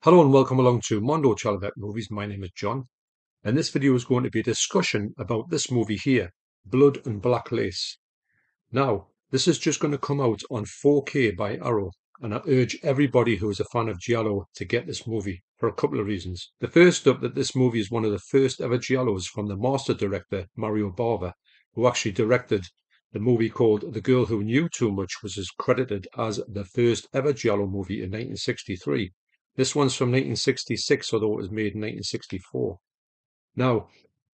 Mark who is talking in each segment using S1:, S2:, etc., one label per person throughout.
S1: Hello and welcome along to Mondo Chelloveck Movies. My name is John, and this video is going to be a discussion about this movie here, Blood and Black Lace. Now, this is just going to come out on 4K by Arrow, and I urge everybody who is a fan of Giallo to get this movie for a couple of reasons. The first up, that this movie is one of the first ever Giallos from the master director Mario Bava, who actually directed the movie called The Girl Who Knew Too Much, which is credited as the first ever Giallo movie in 1963. This one's from 1966, although it was made in 1964. Now,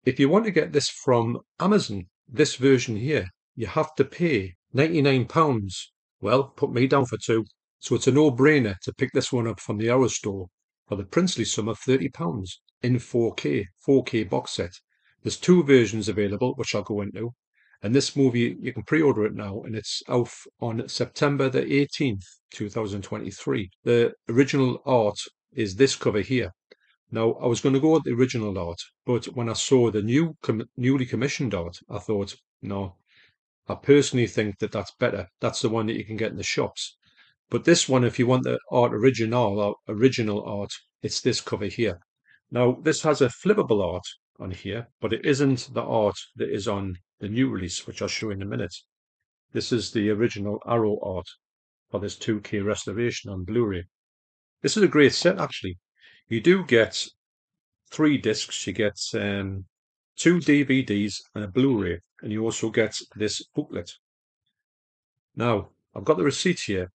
S1: if you want to get this from Amazon, this version here, you have to pay £99. Well, put me down for two. So it's a no-brainer to pick this one up from the Arrow store for the princely sum of £30 in 4K box set. There's two versions available, which I'll go into. And this movie, you can pre-order it now, and it's out on September the 18th, 2023. The original art is this cover here. Now, I was going to go with the original art, but when I saw the newly commissioned art, I thought, no, I personally think that that's better. That's the one that you can get in the shops. But this one, if you want the original art, it's this cover here. Now, this has a flippable art on here, but it isn't the art that is on the new release, which I'll show in a minute. This is the original Arrow art for this 2K restoration on Blu-ray. This is a great set, actually. You do get 3 discs. You get 2 DVDs and a Blu-ray, and you also get this booklet. Now, I've got the receipt here,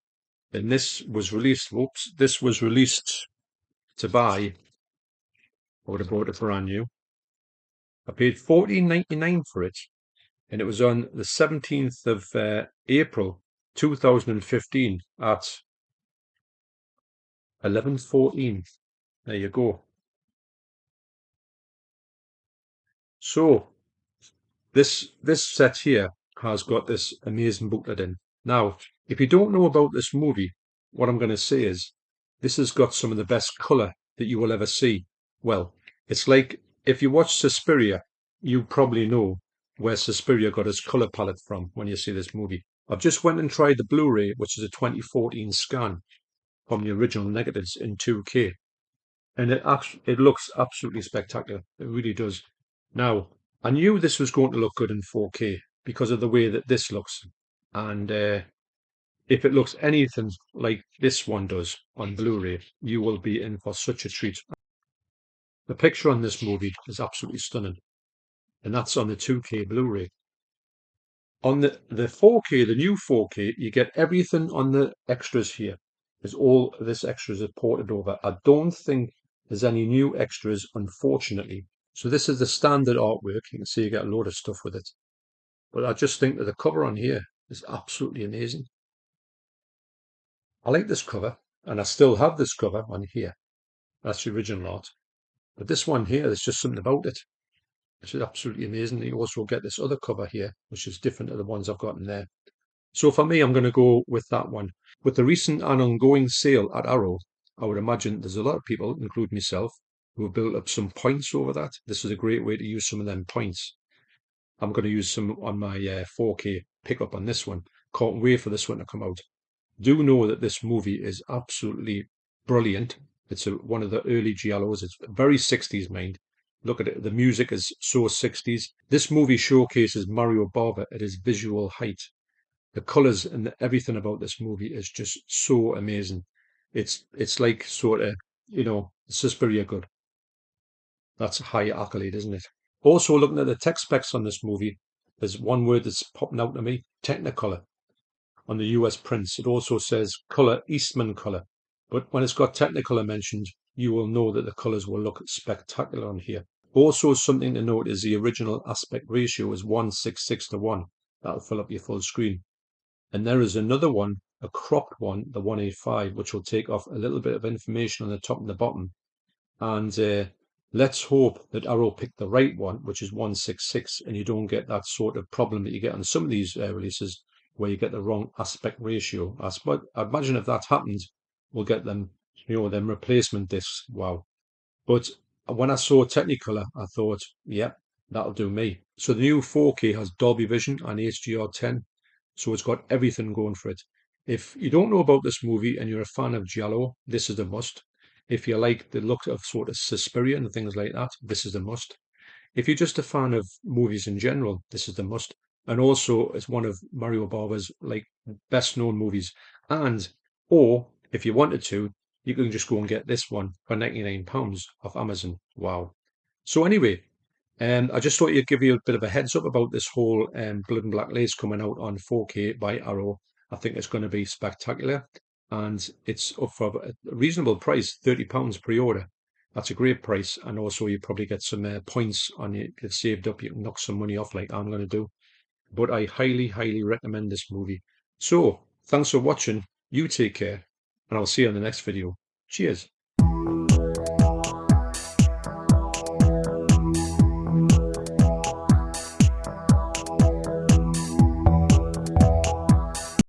S1: and this was released. Whoops, this was released to buy. I would have bought it brand new. I paid $14.99 for it, and it was on the 17th of April 2015 at 11:14. There you go. So this set here has got this amazing booklet in. Now, if you don't know about this movie, what I'm going to say is this has got some of the best colour that you will ever see. Well, it's like if you watch Suspiria, you probably know where Suspiria got its colour palette from when you see this movie. I've just went and tried the Blu-ray, which is a 2014 scan from the original negatives in 2K. And it looks absolutely spectacular. It really does. Now, I knew this was going to look good in 4K because of the way that this looks. And if it looks anything like this one does on Blu-ray, you will be in for such a treat. The picture on this movie is absolutely stunning. And that's on the 2K Blu-ray. On the 4K, the new 4K, you get everything on the extras here. There's all this extras are ported over. I don't think there's any new extras, unfortunately. So this is the standard artwork. You can see you get a load of stuff with it. But I just think that the cover on here is absolutely amazing. I like this cover, and I still have this cover on here. That's the original art. But this one here, there's just something about it. It's absolutely amazing. You also get this other cover here, which is different to the ones I've got in there. So for me, I'm going to go with that one. With the recent and ongoing sale at Arrow, I would imagine there's a lot of people, including myself, who have built up some points over that. This is a great way to use some of them points. I'm going to use some on my 4K pickup on this one. Can't wait for this one to come out. Do know that this movie is absolutely brilliant. It's one of the early Giallos. It's very 60s, mind. Look at it. The music is so 60s. This movie showcases Mario Bava at his visual height. The colors and everything about this movie is just so amazing. It's like sort of, Suspiria good. That's a high accolade, isn't it? Also, looking at the tech specs on this movie, there's one word that's popping out to me: Technicolor. On the US prints, it also says color, Eastman color. But when it's got Technicolor mentioned, you will know that the colors will look spectacular on here. Also, something to note is the original aspect ratio is 1:6:6. That'll fill up your full screen. And there is another one, a cropped one, the 185, which will take off a little bit of information on the top and the bottom. And let's hope that Arrow picked the right one, which is 1:6:6, and you don't get that sort of problem that you get on some of these releases where you get the wrong aspect ratio. I imagine if that happens, we'll get them, them replacement discs. Wow. But when I saw Technicolor, I thought, yep, that'll do me. So the new 4K has Dolby Vision and HDR10. So it's got everything going for it. If you don't know about this movie and you're a fan of Giallo, this is a must. If you like the look of sort of Suspiria and things like that, this is a must. If you're just a fan of movies in general, this is the must. And also, it's one of Mario Bava's like best known movies. And or if you wanted to, you can just go and get this one for £99 off Amazon. Wow. So anyway, I just thought you'd give you a bit of a heads up about this whole Blood and Black Lace coming out on 4K by Arrow. I think it's going to be spectacular, and it's up for a reasonable price, £30 pre-order. That's a great price, and also you probably get some points on it. Get saved up, you can knock some money off like I'm going to do. But I highly, highly recommend this movie. So, thanks for watching. You take care, and I'll see you in the next video. Cheers.